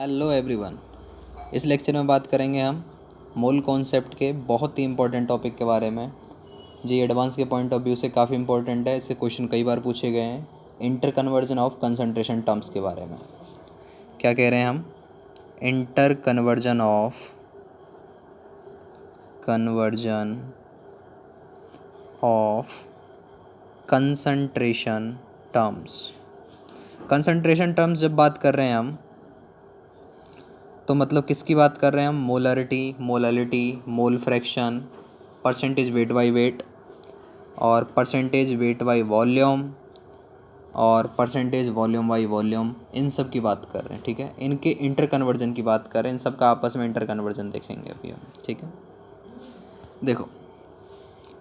Hello everyone. इस lecture में बात करेंगे हम मोल कॉन्सेप्ट के बहुत ही इंपॉर्टेंट टॉपिक के बारे में। जी एडवांस के पॉइंट ऑफ व्यू से काफ़ी इंपॉर्टेंट है, इससे क्वेश्चन कई बार पूछे गए हैं। Inter conversion of concentration terms के बारे में क्या कह रहे हैं हम? Inter conversion of concentration terms. Concentration terms जब बात कर रहे हैं हम तो मतलब किसकी बात कर रहे हैं हम? Molarity, molality, mole fraction, percentage weight by wait और परसेंटेज वेट बाई वॉल्यूम और परसेंटेज वॉल्यूम बाई वॉल्यूम, इन सब की बात कर रहे हैं। ठीक है, इनके इंटर कन्वर्जन की बात कर रहे हैं। इन सब का आपस में इंटर कन्वर्जन देखेंगे अभी हम। ठीक है, देखो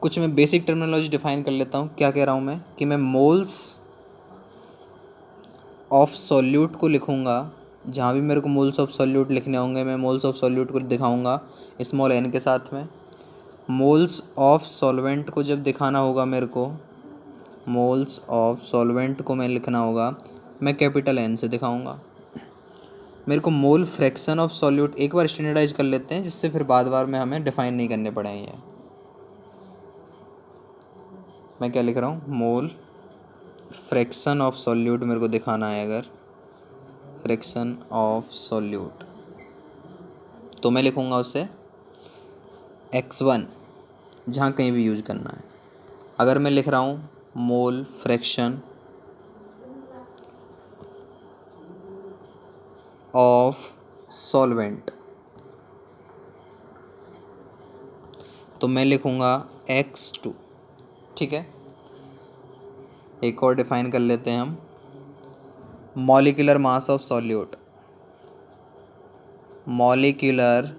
कुछ मैं बेसिक टर्मिनोलॉजी डिफाइन कर लेता हूँ। क्या कह रहा हूँ मैं कि मैं मोल्स ऑफ सॉल्यूट को लिखूँगा। जहाँ भी मेरे को मोल्स ऑफ सॉल्यूट लिखने होंगे मैं मोल्स ऑफ सॉल्यूट को दिखाऊंगा स्मॉल n के साथ में। मोल्स ऑफ सॉल्वेंट को जब दिखाना होगा मेरे को, मोल्स ऑफ सॉल्वेंट को मैं लिखना होगा, मैं कैपिटल N से दिखाऊंगा। मेरे को मोल फ्रैक्शन ऑफ सॉल्यूट एक बार स्टैंडर्डाइज कर लेते हैं, जिससे फिर बार में हमें डिफाइन नहीं करने पड़ेंगे। मैं क्या लिख रहा हूँ? मोल फ्रैक्शन ऑफ सॉल्यूट मेरे को दिखाना है। अगर फ्रैक्शन ऑफ सॉल्यूट तो मैं लिखूँगा उससे x1, जहाँ कहीं भी यूज करना है। अगर मैं लिख रहा हूँ मोल फ्रैक्शन ऑफ सॉल्वेंट तो मैं लिखूँगा x2। ठीक है, एक और डिफाइन कर लेते हैं हम। Molecular mass of solute, molecular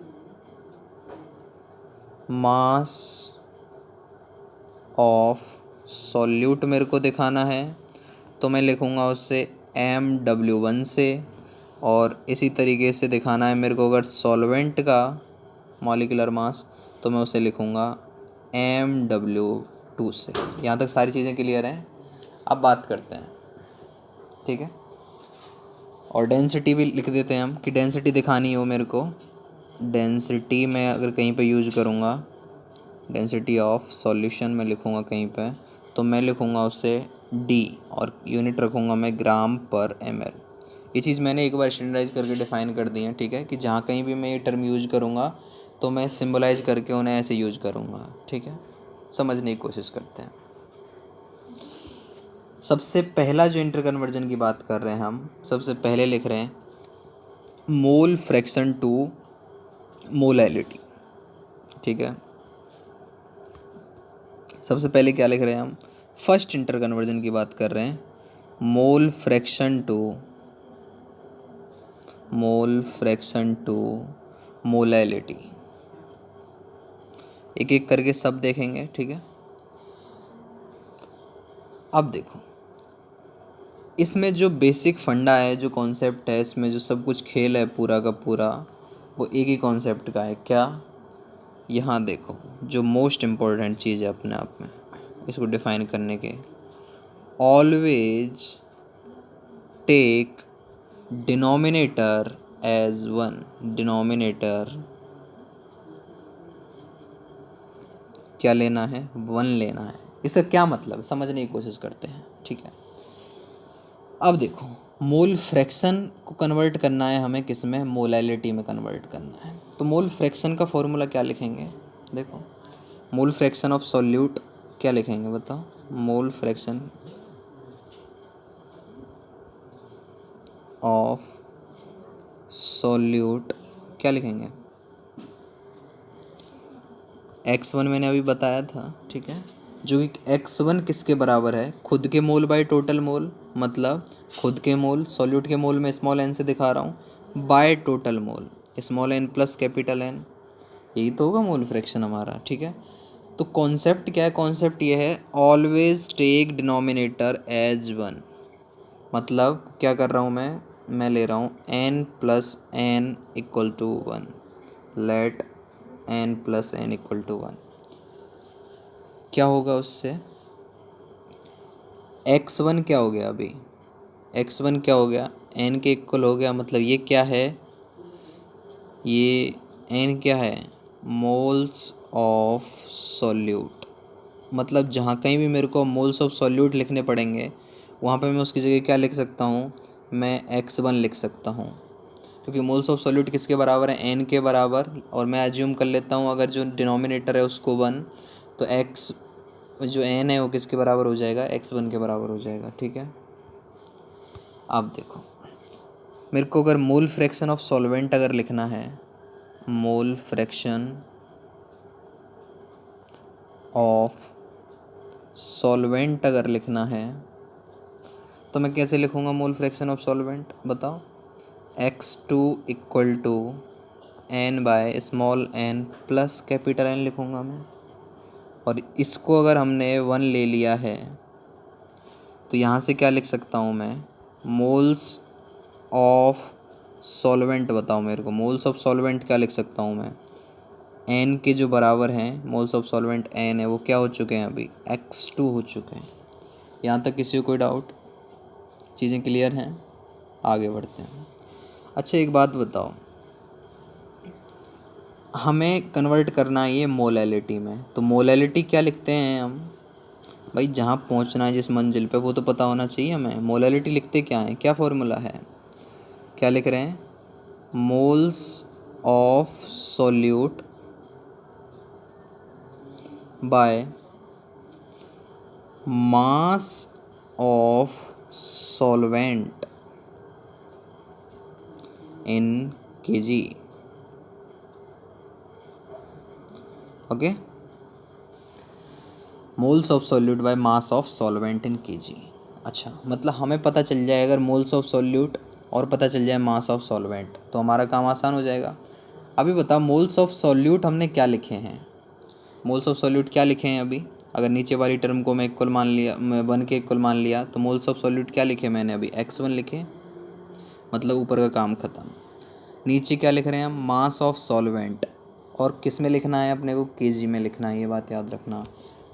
mass of solute मेरे को दिखाना है तो मैं लिखूँगा उससे MW1 से। और इसी तरीके से दिखाना है मेरे को अगर सॉल्वेंट का मॉलिक्यूलर मास तो मैं उसे लिखूँगा MW2 से। यहाँ तक सारी चीज़ें क्लियर हैं। अब बात करते हैं। ठीक है, और डेंसिटी भी लिख देते हैं हम कि डेंसिटी दिखानी हो मेरे को। डेंसिटी मैं अगर कहीं पे यूज करूँगा, डेंसिटी ऑफ सॉल्यूशन में लिखूँगा कहीं पे, तो मैं लिखूँगा उससे D और यूनिट रखूँगा मैं ग्राम पर ml। ये चीज़ मैंने एक बार स्टैंडर्डाइज करके डिफ़ाइन कर दी है। ठीक है, कि जहाँ कहीं भी मैं ये टर्म यूज करूँगा तो मैं सिंबलाइज करके उन्हें ऐसे यूज करूँगा। ठीक है, समझने की कोशिश करते हैं। सबसे पहला जो इंटर कन्वर्जन की बात कर रहे हैं हम, सबसे पहले लिख रहे हैं मोल फ्रैक्शन टू मोलैलिटी। ठीक है, सबसे पहले क्या लिख रहे हैं हम? फर्स्ट इंटर कन्वर्जन की बात कर रहे हैं, मोल फ्रैक्शन टू मोलैलिटी। एक एक करके सब देखेंगे। ठीक है, अब देखो इसमें जो बेसिक फंडा है, जो कॉन्सेप्ट है, इसमें जो सब कुछ खेल है पूरा का पूरा, वो एक ही कॉन्सेप्ट का है। क्या? यहाँ देखो जो मोस्ट इम्पोर्टेंट चीज़ है अपने आप में इसको डिफाइन करने के, always take denominator as one. Denominator क्या लेना है? 1 लेना है। इसका क्या मतलब है समझने की कोशिश करते हैं। ठीक है, अब देखो मोल फ्रैक्शन को कन्वर्ट करना है हमें किस में? मोलैलिटी में कन्वर्ट करना है। तो मोल फ्रैक्शन का फॉर्मूला क्या लिखेंगे? देखो मोल फ्रैक्शन ऑफ सॉल्यूट क्या लिखेंगे बताओ? मोल फ्रैक्शन ऑफ सॉल्यूट क्या लिखेंगे? x1 मैंने अभी बताया था। ठीक है, जो कि x1 किसके बराबर है? खुद के मोल बाय टोटल मोल, मतलब खुद के मोल, सॉल्यूट के मोल में स्मॉल n से दिखा रहा हूँ, by total mole small n plus capital N। यही तो होगा मोल फ्रैक्शन हमारा। ठीक है, तो कॉन्सेप्ट क्या है? कॉन्सेप्ट ये है ऑलवेज टेक डिनोमिनेटर एज 1। मतलब क्या कर रहा हूँ मैं ले रहा हूँ n plus n equal to 1। Let n plus n equal to 1। क्या होगा उससे? x1 क्या हो गया? अभी x1 क्या हो गया? n के इक्वल हो गया। मतलब ये क्या है? ये एन क्या है, मोल्स ऑफ सॉल्यूट। मतलब जहाँ कहीं भी मेरे को मोल्स ऑफ सॉल्यूट लिखने पड़ेंगे वहाँ पे मैं उसकी जगह क्या लिख सकता हूँ, मैं x1 लिख सकता हूँ, क्योंकि मोल्स ऑफ सॉल्यूट किसके बराबर है, एन के बराबर। और मैं एज्यूम कर लेता हूँ अगर जो डिनोमिनेटर है उसको 1, तो x जो एन है वो किसके बराबर हो जाएगा, x1 के बराबर हो जाएगा। ठीक है, अब देखो मेरे को अगर मोल फ्रैक्शन ऑफ सॉल्वेंट अगर लिखना है, मोल फ्रैक्शन ऑफ सॉल्वेंट अगर लिखना है तो मैं कैसे लिखूँगा मोल फ्रैक्शन ऑफ सॉल्वेंट, बताओ। x2 equal to n by small n plus capital n लिखूँगा मैं। और इसको अगर हमने 1 ले लिया है तो यहाँ से क्या लिख सकता हूँ मैं, मोल्स ऑफ सॉल्वेंट। बताओ मेरे को मोल्स ऑफ सॉल्वेंट क्या लिख सकता हूँ मैं, एन के जो बराबर हैं, मोल्स ऑफ सॉल्वेंट एन है वो क्या हो चुके हैं, अभी x2 हो चुके हैं। यहाँ तक किसी को कोई डाउट, चीज़ें क्लियर हैं, आगे बढ़ते हैं। अच्छा एक बात बताओ, हमें कन्वर्ट करना है ये मोलैलिटी में, तो मोलैलिटी क्या लिखते हैं हम, भाई जहाँ पहुँचना है जिस मंजिल पे वो तो पता होना चाहिए हमें। मोलैलिटी लिखते क्या है, क्या फॉर्मूला है, क्या लिख रहे हैं, moles of solute by mass of solvent in KG. Okay, moles of solute by mass of solvent in KG. अच्छा मतलब हमें पता चल जाए अगर मोल्स ऑफ सॉल्यूट और पता चल जाए मास ऑफ सॉल्वेंट तो हमारा काम आसान हो जाएगा। अभी बता मोल्स ऑफ सॉल्यूट हमने क्या लिखे हैं, मोल्स ऑफ सॉल्यूट क्या लिखे हैं अभी, अगर नीचे वाली टर्म को मैं इक्वल मान लिया, मैं 1 के इक्वल मान लिया, तो मोल्स ऑफ सॉल्यूट क्या लिखे मैंने अभी, x1 लिखे, मतलब ऊपर का काम ख़त्म। नीचे क्या लिख रहे हैं हम, मास ऑफ सॉल्वेंट, और किस में लिखना है अपने को, केजी में लिखना है, ये बात याद रखना।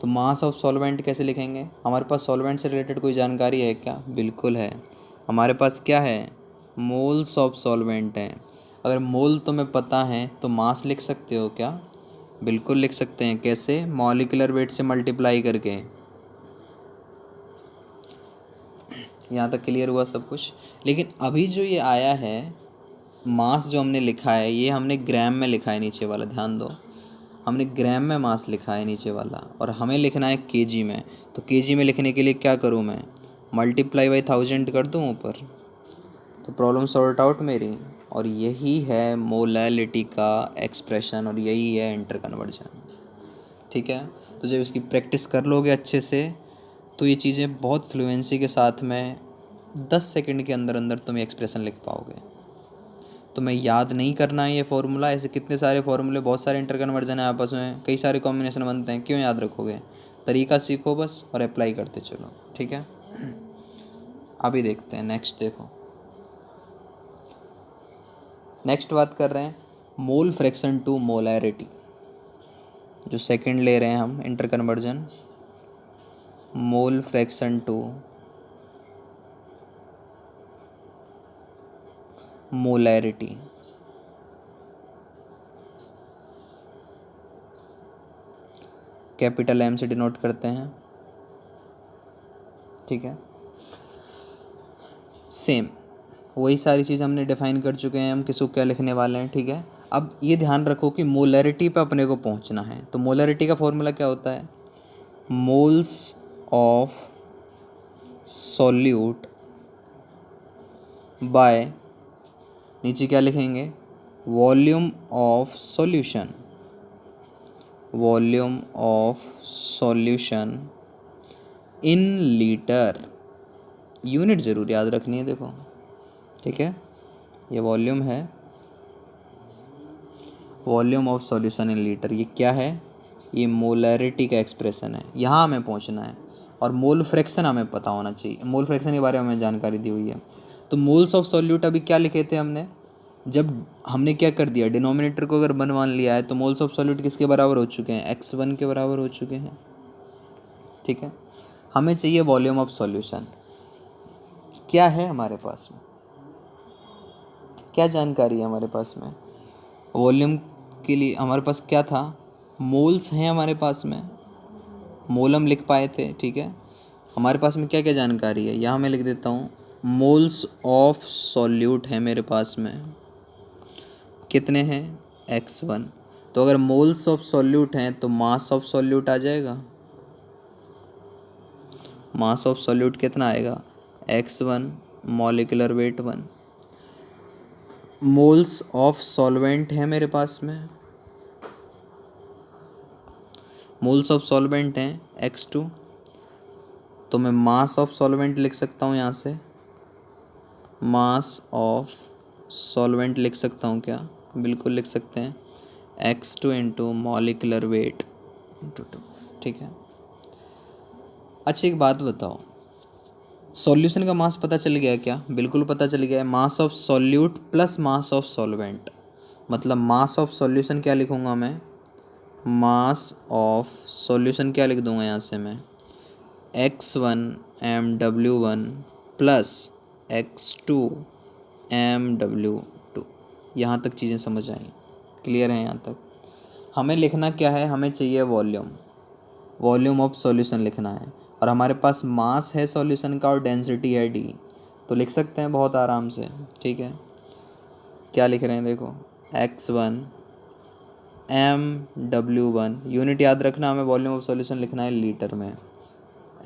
तो मास ऑफ सॉल्वेंट कैसे लिखेंगे, हमारे पास सॉल्वेंट से रिलेटेड कोई जानकारी है क्या, बिल्कुल है, हमारे पास क्या है, मोल्स ऑफ सॉल्वेंट है। अगर मोल तुम्हें पता है तो मास लिख सकते हो क्या, बिल्कुल लिख सकते हैं, कैसे, मॉलिक्यूलर वेट से मल्टीप्लाई करके। यहाँ तक क्लियर हुआ सब कुछ। लेकिन अभी जो ये आया है मास जो हमने लिखा है ये हमने ग्राम में लिखा है, नीचे वाला ध्यान दो, हमने ग्राम में मास लिखा है नीचे वाला, और हमें लिखना है केजी में। तो केजी में लिखने के लिए क्या करूँ मैं, मल्टीप्लाई बाई 1000 कर दूँ ऊपर, तो प्रॉब्लम सॉर्ट आउट मेरी। और यही है मोलैलिटी का एक्सप्रेशन और यही है इंटर कन्वर्जन। ठीक है, तो जब इसकी प्रैक्टिस कर लोगे अच्छे से तो ये चीज़ें बहुत फ्लुएंसी के साथ में 10 सेकंड के अंदर अंदर तुम एक्सप्रेशन लिख पाओगे। तुम्हें याद नहीं करना है ये फार्मूला, ऐसे कितने सारे फार्मूले, बहुत सारे इंटर कन्वर्जन है आपस में, कई सारे कॉम्बिनेशन बनते हैं, क्यों याद रखोगे, तरीका सीखो बस और अप्लाई करते चलो। ठीक है, अभी देखते हैं नेक्स्ट। देखो नेक्स्ट बात कर रहे हैं मोल फ्रैक्शन टू मोलैरिटी, जो सेकंड ले रहे हैं हम interconversion, mole fraction to molarity. Capital M से डिनोट करते हैं। ठीक है, सेम वही सारी चीज़ हमने डिफाइन कर चुके हैं, हम किसको क्या लिखने वाले हैं। ठीक है, अब ये ध्यान रखो कि मोलैरिटी पे अपने को पहुंचना है, तो मोलैरिटी का फॉर्मूला क्या होता है, मोल्स ऑफ सॉल्यूट बाय, नीचे क्या लिखेंगे, volume of solution, volume of solution in litre, unit ज़रूर याद रखनी है देखो। ठीक है, ये वॉल्यूम है, volume of solution in litre, ये क्या है, ये मोलैरिटी का एक्सप्रेशन है, यहाँ हमें पहुँचना है। और मोल फ्रैक्शन हमें पता होना चाहिए, मोल फ्रैक्शन के बारे में हमें जानकारी दी हुई है। तो मोल्स ऑफ सॉल्यूट अभी क्या लिखे थे हमने, जब हमने क्या कर दिया, डिनोमिनेटर को अगर 1 मान लिया है तो मोल्स ऑफ सॉल्यूट किसके बराबर हो चुके हैं, x1 के बराबर हो चुके हैं। ठीक है, हमें चाहिए वॉल्यूम ऑफ सॉल्यूशन, क्या है हमारे पास में, क्या जानकारी है हमारे पास में, वॉल्यूम के लिए हमारे पास क्या था, मोल्स हैं हमारे पास में, मोल हम लिख पाए थे, ठीक है। हमारे पास में क्या क्या जानकारी है, यहाँ मैं लिख देता हूँ, मोल्स ऑफ सॉल्यूट है मेरे पास में, कितने हैं, x1। तो अगर मोल्स ऑफ सॉल्यूट हैं तो मास ऑफ सॉल्यूट आ जाएगा, मास ऑफ सॉल्यूट कितना आएगा, x1, molecular weight 1। Moles of solvent है मेरे पास में, मोल्स ऑफ सॉल्वेंट हैं x2। तो मैं मास ऑफ सॉल्वेंट लिख सकता हूँ यहाँ से, मास ऑफ सॉल्वेंट लिख सकता हूँ क्या, बिल्कुल लिख सकते हैं, x2 into molecular weight into 2, ठीक है। अच्छा एक बात बताओ, सॉल्यूशन का मास पता चल गया क्या, बिल्कुल पता चल गया है, मास of solute plus mass of solvent, मतलब मास ऑफ सॉल्यूशन क्या लिखूँगा मैं, मास ऑफ सॉल्यूशन क्या लिख दूँगा यहाँ से मैं, x1 mw1 plus x2 mw2। यहाँ तक चीज़ें समझ आई, क्लियर है यहाँ तक। हमें लिखना क्या है, हमें चाहिए वॉल्यूम, वॉल्यूम ऑफ सॉल्यूशन लिखना है, और हमारे पास मास है सॉल्यूशन का और डेंसिटी है d, तो लिख सकते हैं बहुत आराम से, ठीक है। क्या लिख रहे हैं देखो, x1 mw1, यूनिट याद रखना, हमें वॉल्यूम ऑफ सॉल्यूशन लिखना है लीटर में,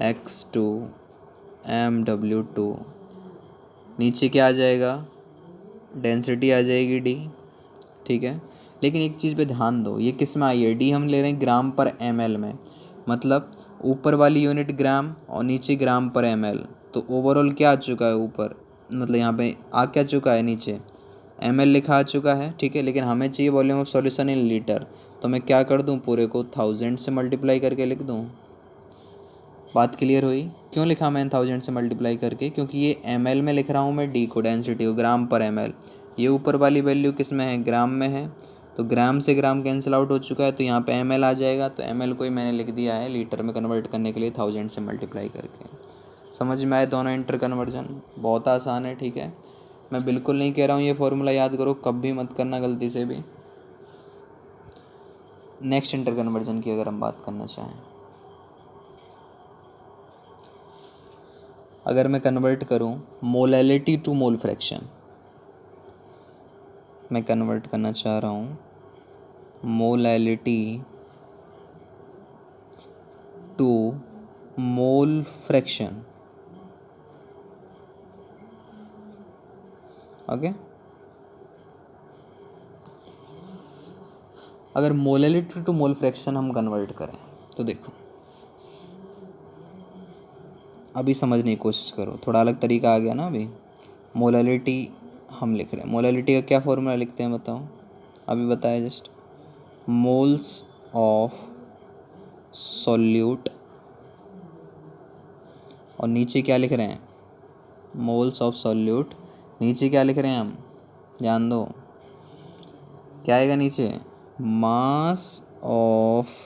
x2 mw2, नीचे क्या आ जाएगा, डेंसिटी आ जाएगी d, ठीक है। लेकिन एक चीज़ पे ध्यान दो, ये किस में आई है, d हम ले रहे हैं ग्राम पर ml में, मतलब ऊपर वाली यूनिट ग्राम और नीचे ग्राम पर ml, तो ओवरऑल क्या आ चुका है ऊपर, मतलब यहाँ पे आ क्या चुका है, नीचे ml लिखा आ चुका है, ठीक है। लेकिन हमें चाहिए volume of solution in litre, तो मैं क्या कर दूँ, पूरे को 1000 से मल्टीप्लाई करके लिख दूँ। बात क्लियर हुई, क्यों लिखा मैं 1000 से मल्टीप्लाई करके, क्योंकि ये ml में लिख रहा हूँ मैं, d को डेंसिटी को ग्राम पर ml, ये ऊपर वाली वैल्यू किस में है, ग्राम में है, तो ग्राम से ग्राम कैंसिल आउट हो चुका है, तो यहाँ पे ml आ जाएगा, तो ml को ही मैंने लिख दिया है लीटर में कन्वर्ट करने के लिए 1000 से मल्टीप्लाई करके। समझ में आए दोनों इंटर कन्वर्जन, बहुत आसान है, ठीक है। मैं बिल्कुल नहीं कह रहा हूँ ये फॉर्मूला याद करो, कभी मत करना गलती से भी। नेक्स्ट इंटर कन्वर्जन की अगर हम बात करना चाहें, अगर मैं कन्वर्ट करूं मोलैलिटी टू मोल फ्रैक्शन, मैं कन्वर्ट करना चाह रहा हूं molality to mole fraction, okay. अगर मोलैलिटी टू मोल फ्रैक्शन हम कन्वर्ट करें तो देखो, अभी समझने की कोशिश करो, थोड़ा अलग तरीका आ गया ना। अभी मोलैलिटी हम लिख रहे हैं, मोलैलिटी का क्या फॉर्मूला लिखते हैं बताओ, अभी बताया जस्ट, मोल्स ऑफ सॉल्यूट, और नीचे क्या लिख रहे हैं, मोल्स ऑफ सॉल्यूट, नीचे क्या लिख रहे हैं हम, ध्यान दो, क्या आएगा नीचे, मास ऑफ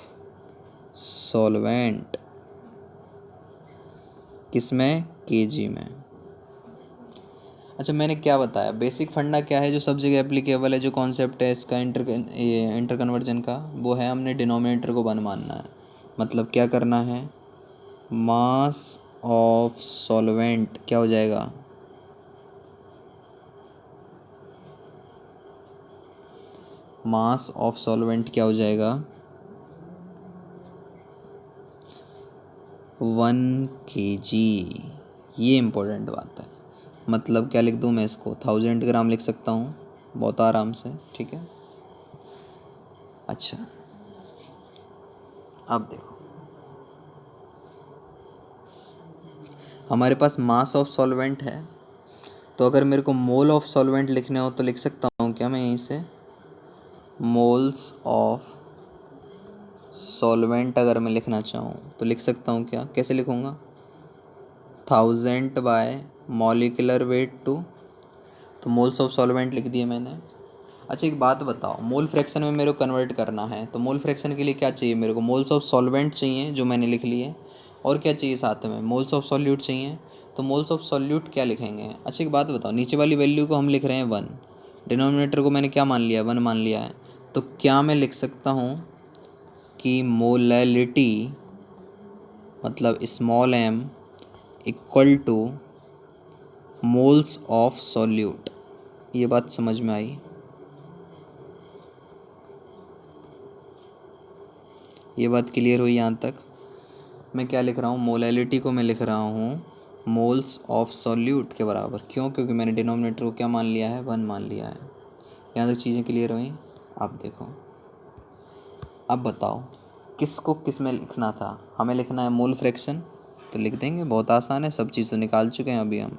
सॉल्वेंट, किसमें, केजी में। अच्छा मैंने क्या बताया, बेसिक फंडा क्या है जो सब जगह एप्लीकेबल है, जो कॉन्सेप्ट है इसका इंटर कन्वर्जन का, वो है हमने डिनोमिनेटर को 1 मानना है, मतलब क्या करना है, मास ऑफ सॉल्वेंट क्या हो जाएगा, मास ऑफ सॉल्वेंट क्या हो जाएगा, 1 kg। ये इम्पोर्टेंट बात है, मतलब क्या लिख दूँ मैं इसको, 1000 ग्राम लिख सकता हूँ बहुत आराम से, ठीक है। अच्छा अब देखो, हमारे पास मास ऑफ सॉल्वेंट है, तो अगर मेरे को मोल ऑफ सॉल्वेंट लिखने हो तो लिख सकता हूँ क्या मैं यहीं से, मोल्स ऑफ सॉल्वेंट अगर मैं लिखना चाहूँ तो लिख सकता हूँ क्या, कैसे लिखूँगा, 1000 बाय मॉलिक्यूलर वेट 2, तो मोल्स ऑफ सॉल्वेंट लिख दिए मैंने। अच्छा एक बात बताओ, मोल फ्रैक्शन में मेरे को कन्वर्ट करना है, तो मोल फ्रैक्शन के लिए क्या चाहिए मेरे को, मोल्स ऑफ सॉल्वेंट चाहिए जो मैंने लिख लिए, और क्या चाहिए साथ में, मोल्स ऑफ सॉल्यूट चाहिए, तो मोल्स ऑफ सॉल्यूट क्या लिखेंगे। अच्छा एक बात बताओ, नीचे वाली वैल्यू को हम लिख रहे हैं 1, डिनोमिनेटर को मैंने क्या मान लिया है, 1 मान लिया है। तो क्या मैं लिख सकता हूँ कि मोलैलिटी मतलब small m equal two moles of solute. ये बात समझ में आई? ये बात क्लियर हुई यहाँ तक? मैं क्या लिख रहा हूँ, मोलैलिटी को मैं लिख रहा हूँ मोल्स ऑफ सॉल्यूट के बराबर। क्यों? क्योंकि मैंने डिनोमिनेटर को क्या मान लिया है, 1 मान लिया है। यहाँ तक चीज़ें क्लियर हुई? आप देखो, अब बताओ किसको किस में लिखना था। हमें लिखना है मोल फ्रैक्शन, तो लिख देंगे, बहुत आसान है, सब चीज़ तो निकाल चुके हैं अभी हम।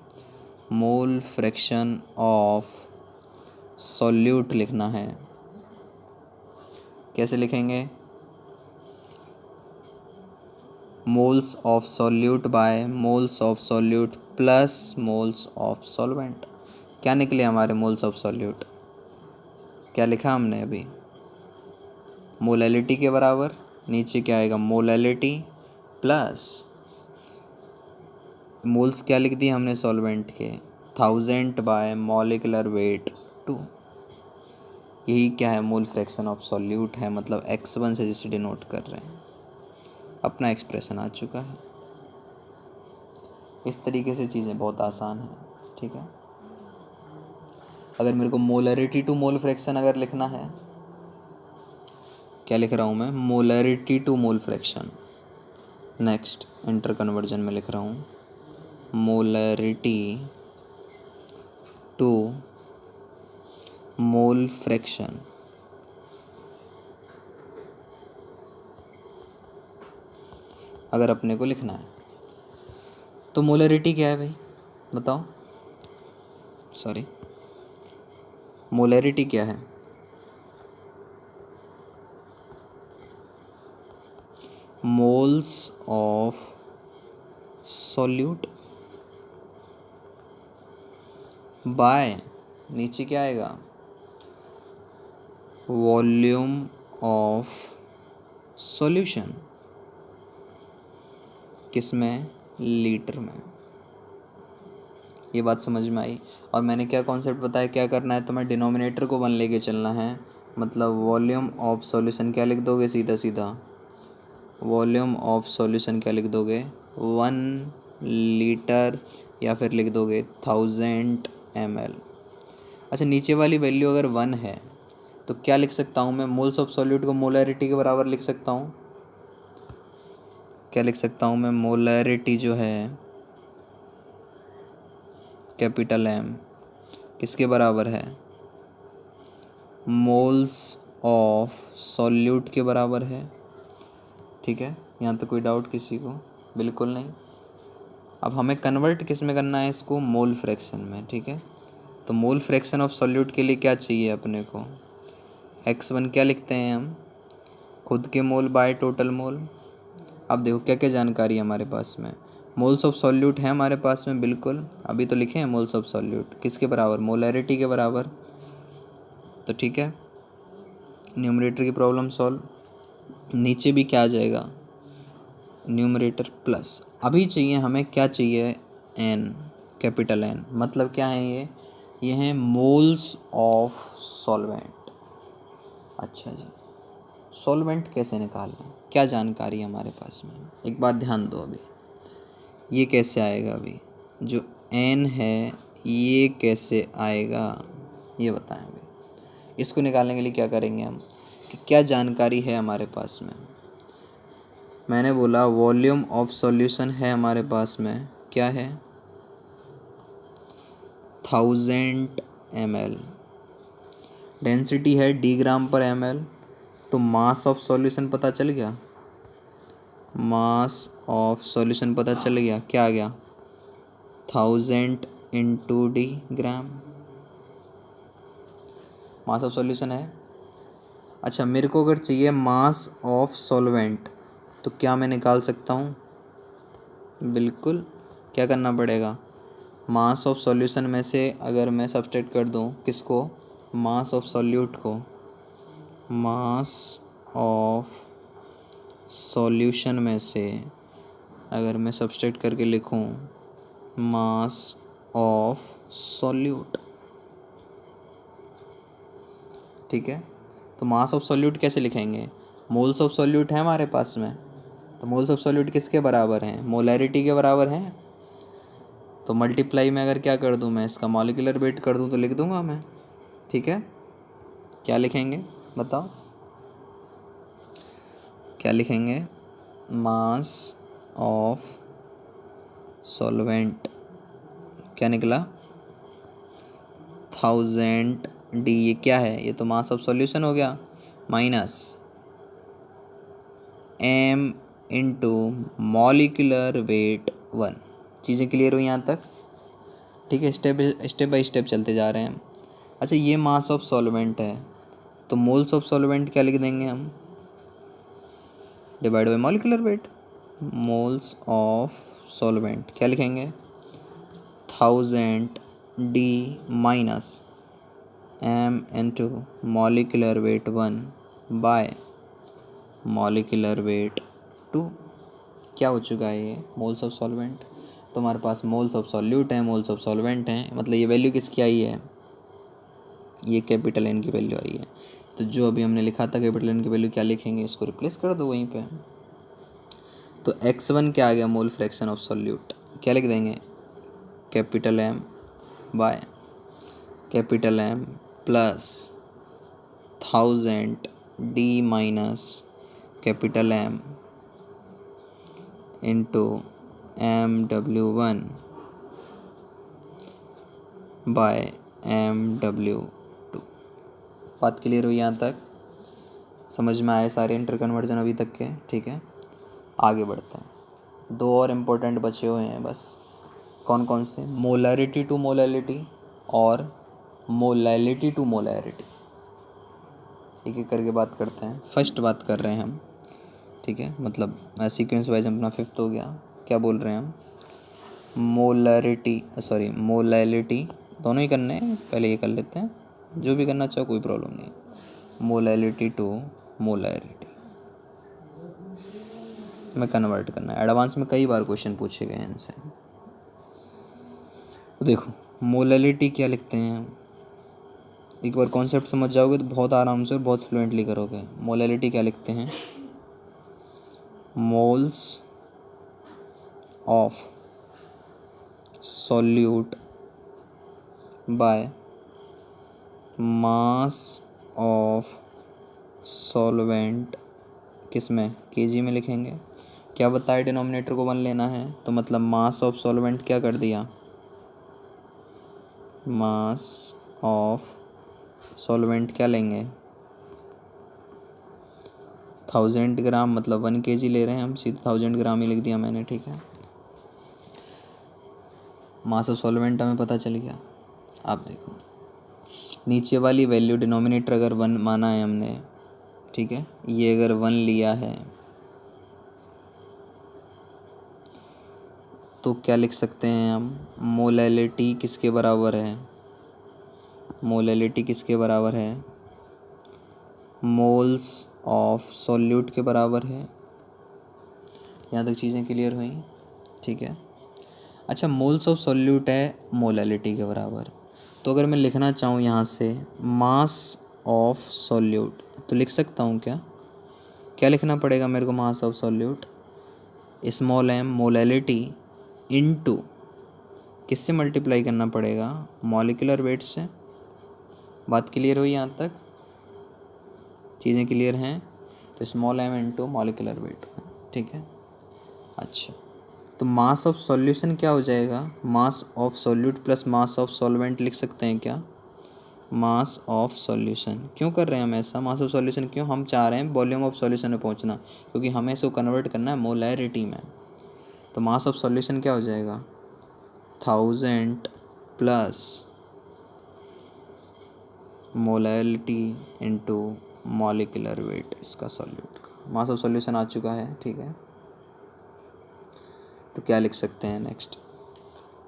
मोल फ्रैक्शन ऑफ सॉल्यूट लिखना है। कैसे लिखेंगे? Moles of solute bye moles of solute plus moles of solvent. क्या निकले हमारे मोल्स ऑफ सॉल्यूट? क्या लिखा हमने अभी? मोलैलिटी के बराबर, नीचे क्या आएगा, मोलैलिटी प्लस मोल्स क्या लिख दिए हमने सॉल्वेंट के, 1000 बाय मॉलिक्यूलर वेट 2। यही क्या है, मोल फ्रैक्शन ऑफ सॉल्यूट है, मतलब x1 से जिसे डिनोट कर रहे हैं। अपना एक्सप्रेशन आ चुका है। इस तरीके से चीज़ें बहुत आसान हैं, ठीक है। अगर मेरे को मोलरिटी टू मोल फ्रैक्शन अगर लिखना है, क्या लिख रहा हूँ मैं, molarity to mole fraction. Next interconversion में लिख रहा हूँ मोलरिटी टू मोल फ्रैक्शन। अगर अपने को लिखना है तो मोलरिटी क्या है भाई, बताओ? सॉरी, मोलरिटी क्या है? मोल्स ऑफ सॉल्यूट बाय, नीचे क्या आएगा, वॉल्यूम ऑफ सॉल्यूशन। किस में? लीटर में। ये बात समझ में आई? और मैंने क्या कॉन्सेप्ट बताया, क्या करना है, तो मैं डिनोमिनेटर को 1 लेके चलना है, मतलब वॉल्यूम ऑफ सॉल्यूशन क्या लिख दोगे, सीधा सीधा वॉल्यूम ऑफ सॉल्यूशन क्या लिख दोगे, 1 लीटर, या फिर लिख दोगे 1000 ml। अच्छा, नीचे वाली वैल्यू अगर 1 है तो क्या लिख सकता हूँ मैं, मोल्स ऑफ सॉल्यूट को मोलैरिटी के बराबर लिख सकता हूँ। क्या लिख सकता हूँ मैं, मोलैरिटी जो है कैपिटल M किसके बराबर है, मोल्स ऑफ सॉल्यूट के बराबर है। ठीक है, यहाँ तक कोई डाउट किसी को? बिल्कुल नहीं। अब हमें कन्वर्ट किस में करना है इसको, मोल फ्रैक्शन में, ठीक है। तो मोल फ्रैक्शन ऑफ सॉल्यूट के लिए क्या चाहिए अपने को, x1 क्या लिखते हैं हम, खुद के मोल बाय टोटल मोल। अब देखो क्या क्या जानकारी है हमारे पास में, मोल्स ऑफ सॉल्यूट है हमारे पास में, बिल्कुल अभी तो लिखे हैं मोल्स ऑफ सॉल्यूट किसके बराबर, मोलैरिटी के बराबर। तो ठीक है, न्यूमरेटर की प्रॉब्लम सॉल्व। नीचे भी क्या आ जाएगा, न्यूमरेटर प्लस। अभी चाहिए हमें, क्या चाहिए, n, कैपिटल N, मतलब क्या है ये है मोल्स ऑफ सॉल्वेंट। अच्छा जी, सॉल्वेंट कैसे निकालना, क्या जानकारी है हमारे पास में, एक बात ध्यान दो। अभी ये कैसे आएगा, अभी जो n है ये कैसे आएगा, ये बताएं अभी। इसको निकालने के लिए क्या करेंगे हम, कि क्या जानकारी है हमारे पास में। मैंने बोला वॉल्यूम ऑफ सॉल्यूशन है हमारे पास में, क्या है, 1000 ml। डेंसिटी है d ग्राम पर ml। तो मास ऑफ सॉल्यूशन पता चल गया, मास ऑफ सॉल्यूशन पता चल गया, क्या आ गया, 1000 into d gram, mass of solution है। अच्छा, मेरे को अगर चाहिए मास ऑफ सॉल्वेंट, तो क्या मैं निकाल सकता हूँ, बिल्कुल। क्या करना पड़ेगा, मास ऑफ सॉल्यूशन में से अगर मैं सब्सट्रैक्ट कर दूँ किसको, मास ऑफ सॉल्यूट को, मास ऑफ सॉल्यूशन में से अगर मैं सब्सट्रैक्ट करके लिखूँ मास ऑफ सॉल्यूट, ठीक है। तो मास ऑफ सॉल्यूट कैसे लिखेंगे, मोल्स ऑफ सॉल्यूट है हमारे पास में, तो मोल्स ऑफ सॉल्यूट किसके बराबर हैं, मोलैरिटी के बराबर हैं। तो मल्टीप्लाई में अगर क्या कर दूं मैं, इसका मॉलिक्यूलर वेट कर दूं तो लिख दूंगा मैं, ठीक है। क्या लिखेंगे बताओ, क्या लिखेंगे, मास ऑफ सॉल्वेंट क्या निकला 1000 डी, ये क्या है, ये तो मास ऑफ सॉल्यूशन हो गया, minus m into molecular weight 1। चीज़ें क्लियर हुई यहाँ तक, ठीक है। स्टेप बाय स्टेप चलते जा रहे हैं हम। अच्छा ये मास ऑफ सॉल्वेंट है, तो मोल्स ऑफ सॉल्वेंट क्या लिख देंगे हम, divide by molecular weight. Moles of solvent क्या लिखेंगे 1000 D minus m into molecular weight 1 by molecular weight 2। क्या हो चुका है ये, मोल्स ऑफ सॉल्वेंट। तो हमारे पास मोल्स ऑफ सॉल्यूट हैं, मोल्स ऑफ सॉल्वेंट हैं, मतलब ये वैल्यू किसकी आई है, ये कैपिटल एन की वैल्यू आई है। तो जो अभी हमने लिखा था कैपिटल एन की वैल्यू, क्या लिखेंगे, इसको रिप्लेस कर दो वहीं पे। तो x1 क्या आ गया, मोल फ्रैक्शन ऑफ सॉल्यूट, क्या लिख देंगे capital M by capital M plus 1000 D minus capital M into MW1 by MW2। बात क्लियर हुई यहाँ तक, समझ में आए सारे इंटर कन्वर्जन अभी तक के, ठीक है। आगे बढ़ते हैं, दो और इम्पोर्टेंट बचे हुए हैं बस। कौन कौन से, मोलैरिटी टू मोलैलिटी और मोलैलिटी टू मोलैरिटी। एक एक करके बात करते हैं। फर्स्ट बात कर रहे हैं हम, ठीक है, मतलब सीक्वेंस वाइज अपना फिफ्थ हो गया। क्या बोल रहे हैं हम, मोलैरिटी सॉरी मोलैलिटी, दोनों ही करने हैं, पहले ये कर लेते हैं, जो भी करना चाहो कोई प्रॉब्लम नहीं। मोलैलिटी टू मोलैरिटी में कन्वर्ट करना है, एडवांस में कई बार क्वेश्चन पूछे गए हैं इनसे। तो देखो मोलैलिटी क्या लिखते हैं हम, एक बार कॉन्सेप्ट समझ जाओगे तो बहुत आराम से और बहुत फ्लुएंटली करोगे। मोलैलिटी क्या लिखते हैं, moles of solute by mass of solvent, किस में, केजी में लिखेंगे। क्या बताया, डिनोमिनेटर को 1 लेना है, तो मतलब मास ऑफ सॉल्वेंट क्या कर दिया, मास ऑफ सॉल्वेंट क्या लेंगे 1000 ग्राम, मतलब 1 kg ले रहे हैं हम, सीधे 1000 ग्राम ही लिख दिया मैंने, ठीक है। मास ऑफ सॉल्वेंट हमें पता चल गया। आप देखो नीचे वाली वैल्यू डिनोमिनेटर अगर 1 माना है हमने, ठीक है, ये अगर 1 लिया है तो क्या लिख सकते हैं हम, मोलैलिटी किसके बराबर है, मोलैलिटी किसके बराबर है, मोल्स ऑफ सॉल्यूट के बराबर है। यहाँ तक चीज़ें क्लियर हुई, ठीक है। अच्छा मोल्स ऑफ सॉल्यूट है मोलैलिटी के बराबर, तो अगर मैं लिखना चाहूँ यहाँ से मास ऑफ सॉल्यूट तो लिख सकता हूँ क्या, क्या लिखना पड़ेगा मेरे को, mass of solute small M molality into किससे मल्टीप्लाई करना पड़ेगा, मॉलिक्यूलर वेट से। बात क्लियर हुई यहाँ तक, चीज़ें क्लियर हैं। तो small M into molecular weight, ठीक है। अच्छा तो मास ऑफ सॉल्यूशन क्या हो जाएगा, मास of solute plus mass of solvent लिख सकते हैं क्या, मास ऑफ सॉल्यूशन। क्यों कर रहे हैं हम ऐसा, मास ऑफ सॉल्यूशन क्यों, हम चाह रहे हैं वॉल्यूम ऑफ सॉल्यूशन में पहुंचना, क्योंकि हमें इसको कन्वर्ट करना है मोलैरिटी में। तो मास ऑफ सॉल्यूशन क्या हो जाएगा 1000 plus molarity into molecular wait इसका सॉल्यूट का। मास ऑफ सॉल्यूशन आ चुका है, ठीक है। तो क्या लिख सकते हैं नेक्स्ट,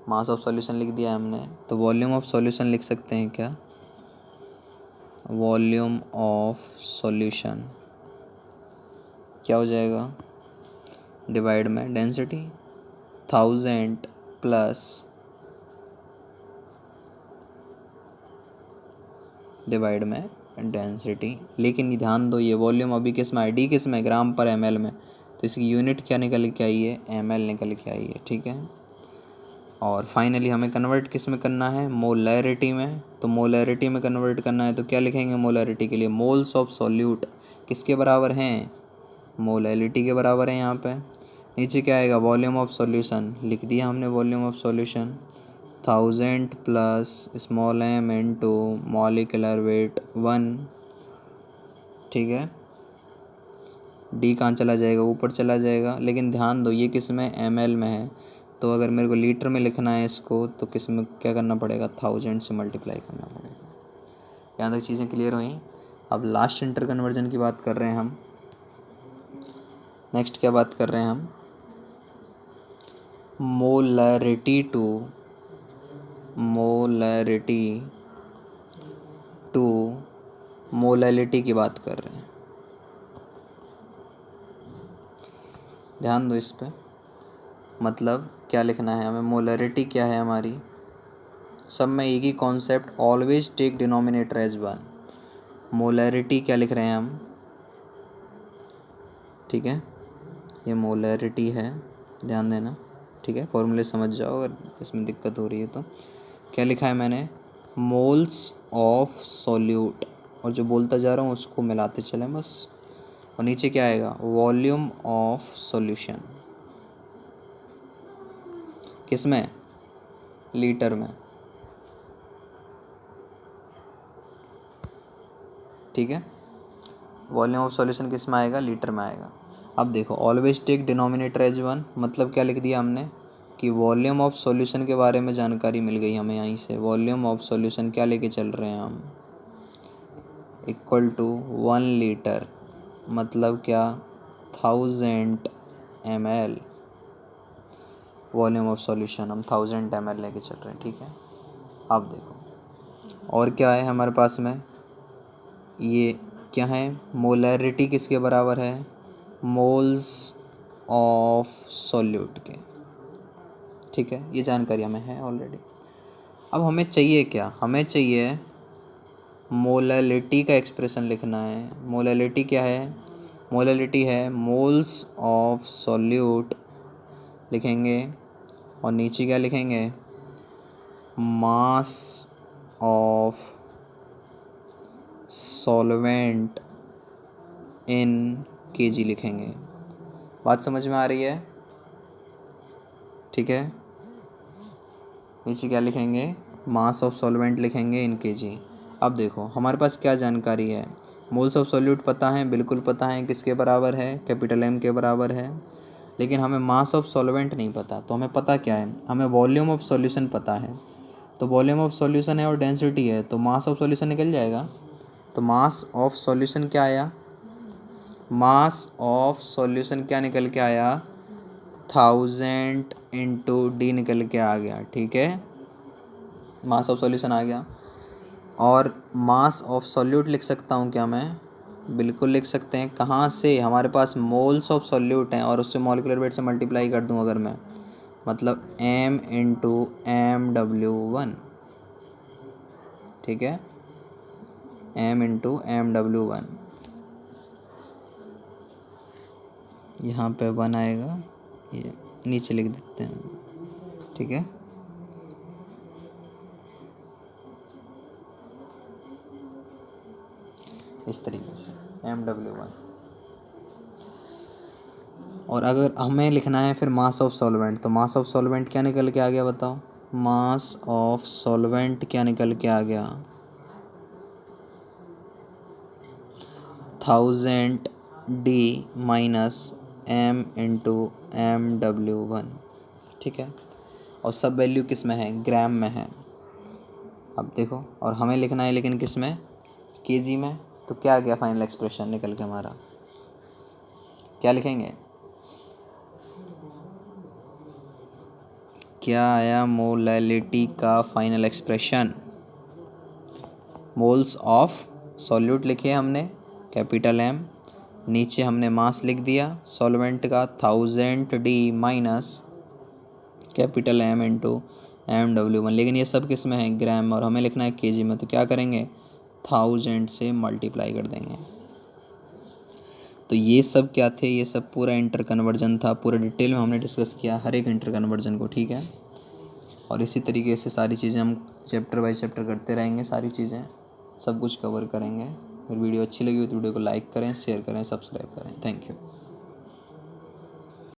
मास ऑफ सॉल्यूशन लिख दिया हमने, तो वॉल्यूम ऑफ सॉल्यूशन लिख सकते हैं क्या, वॉल्यूम ऑफ सॉल्यूशन क्या हो जाएगा, डिवाइड में डेंसिटी 1000 प्लस डिवाइड में डेंसिटी। लेकिन ये ध्यान दो, ये वॉल्यूम अभी किस में है, डी किस में, ग्राम पर ml में, तो इसकी यूनिट क्या निकल के आई है, ml निकल के आई है, ठीक है। और फाइनली हमें कन्वर्ट किस में करना है, मोलैरिटी में। तो मोलैरिटी में कन्वर्ट करना है तो क्या लिखेंगे मोलैरिटी के लिए, मोल्स ऑफ सॉल्यूट किसके बराबर हैं, मोलैरिटी के बराबर है यहाँ पे। नीचे क्या आएगा, वॉल्यूम ऑफ सॉल्यूशन, लिख दिया हमने volume of solution 1000 plus small m into molecular weight 1, ठीक है। डी कहाँ चला जाएगा, ऊपर चला जाएगा। लेकिन ध्यान दो ये किस में, ml में है, तो अगर मेरे को लीटर में लिखना है इसको तो किस में क्या करना पड़ेगा, 1000 से मल्टीप्लाई करना पड़ेगा। यहाँ तक चीज़ें क्लियर हुई। अब लास्ट इंटर कन्वर्जन की बात कर रहे हैं हम। नेक्स्ट क्या बात कर रहे हैं हम, मोलैरिटी टू मोलैलिटी की बात कर रहे हैं। ध्यान दो इस पे, मतलब क्या लिखना है हमें, मोलैरिटी क्या है हमारी, सब में एक ही concept, always take denominator as 1। Molarity क्या लिख रहे हैं हम, ठीक है, ये मोलैरिटी है, ध्यान देना, ठीक है। फॉर्मूले समझ जाओ, अगर इसमें दिक्कत हो रही है तो। क्या लिखा है मैंने, मोल्स ऑफ सॉल्यूट, और जो बोलता जा रहा हूँ उसको मिलाते चलें बस। और नीचे क्या आएगा, वॉल्यूम ऑफ सॉल्यूशन, किस में, लीटर में, ठीक है। वॉल्यूम ऑफ सॉल्यूशन किस में आएगा, लीटर में आएगा। अब देखो, ऑलवेज टेक डिनोमिनेटर एज 1, मतलब क्या लिख दिया हमने कि वॉल्यूम ऑफ सॉल्यूशन के बारे में जानकारी मिल गई हमें यहीं से। वॉल्यूम ऑफ सॉल्यूशन क्या लेके चल रहे हैं हम, इक्वल टू 1 लीटर, मतलब क्या 1000 ml। वॉल्यूम ऑफ सॉल्यूशन हम 1000 ml लेके चल रहे हैं, ठीक है। अब देखो और क्या है हमारे पास में, ये क्या है, मोलैरिटी किसके बराबर है, मोल्स ऑफ सॉल्यूट के, ठीक है। ये जानकारी हमें है ऑलरेडी। अब हमें चाहिए क्या, हमें चाहिए मोलैलिटी का एक्सप्रेशन लिखना है। मोलैलिटी क्या है, मोलैलिटी है मोल्स ऑफ सॉल्यूट लिखेंगे, और नीचे क्या लिखेंगे, mass of solvent in KG लिखेंगे। बात समझ में आ रही है, ठीक है। नीचे क्या लिखेंगे, मास ऑफ सॉल्वेंट लिखेंगे इन केजी। अब देखो हमारे पास क्या जानकारी है, मोल्स ऑफ सॉल्यूट पता है, बिल्कुल पता है, किसके बराबर है, कैपिटल M के बराबर है। लेकिन हमें मास ऑफ सॉल्वेंट नहीं पता, तो हमें पता क्या है, हमें वॉल्यूम ऑफ सॉल्यूशन पता है। तो वॉल्यूम ऑफ सॉल्यूशन है और डेंसिटी है, तो मास ऑफ सॉल्यूशन निकल जाएगा। तो मास ऑफ सॉल्यूशन क्या आया, मास ऑफ सॉल्यूशन क्या निकल के आया, 1000 इंटू डी निकल के आ गया, ठीक है। मास ऑफ सॉल्यूशन आ गया। और मास ऑफ सॉल्यूट लिख सकता हूँ क्या मैं, बिल्कुल लिख सकते हैं। कहाँ से, हमारे पास मोल्स ऑफ सॉल्यूट हैं और उससे मॉलिक्यूलर वेट से मल्टीप्लाई कर दूँ अगर मैं, मतलब m इंटू MW1, ठीक है, m इंटू MW1। यहाँ पे 1 आएगा, ये नीचे लिख देते हैं, ठीक है। इस तरीके से MW1। और अगर हमें लिखना है फिर मास ऑफ सॉल्वेंट, तो मास ऑफ सॉल्वेंट क्या निकल के आ गया बताओ, मास ऑफ सॉल्वेंट क्या निकल के आ गया, 1000 D minus M into MW1, ठीक है। और सब वैल्यू किस में है, ग्राम में है। अब देखो, और हमें लिखना है लेकिन किस में, केजी में। तो क्या आ गया फाइनल एक्सप्रेशन निकल के हमारा, क्या लिखेंगे, क्या आया मोलैलिटी का final expression, moles of solute लिखे हमने कैपिटल M, नीचे हमने मास लिख दिया सॉल्वेंट का 1000 D minus capital M into MW1। लेकिन ये सब किस में है, ग्राम में, और हमें लिखना है केजी में। तो क्या करेंगे, 1000 से मल्टीप्लाई कर देंगे। तो ये सब क्या थे, ये सब पूरा इंटर कन्वर्जन था, पूरा डिटेल में हमने डिस्कस किया हर एक इंटर कन्वर्जन को, ठीक है। और इसी तरीके से सारी चीज़ें हम चैप्टर बाय चैप्टर करते रहेंगे, सारी चीज़ें सब कुछ कवर करेंगे। अगर वीडियो अच्छी लगी हो तो वीडियो को लाइक करें, शेयर करें, सब्सक्राइब करें। Thank you.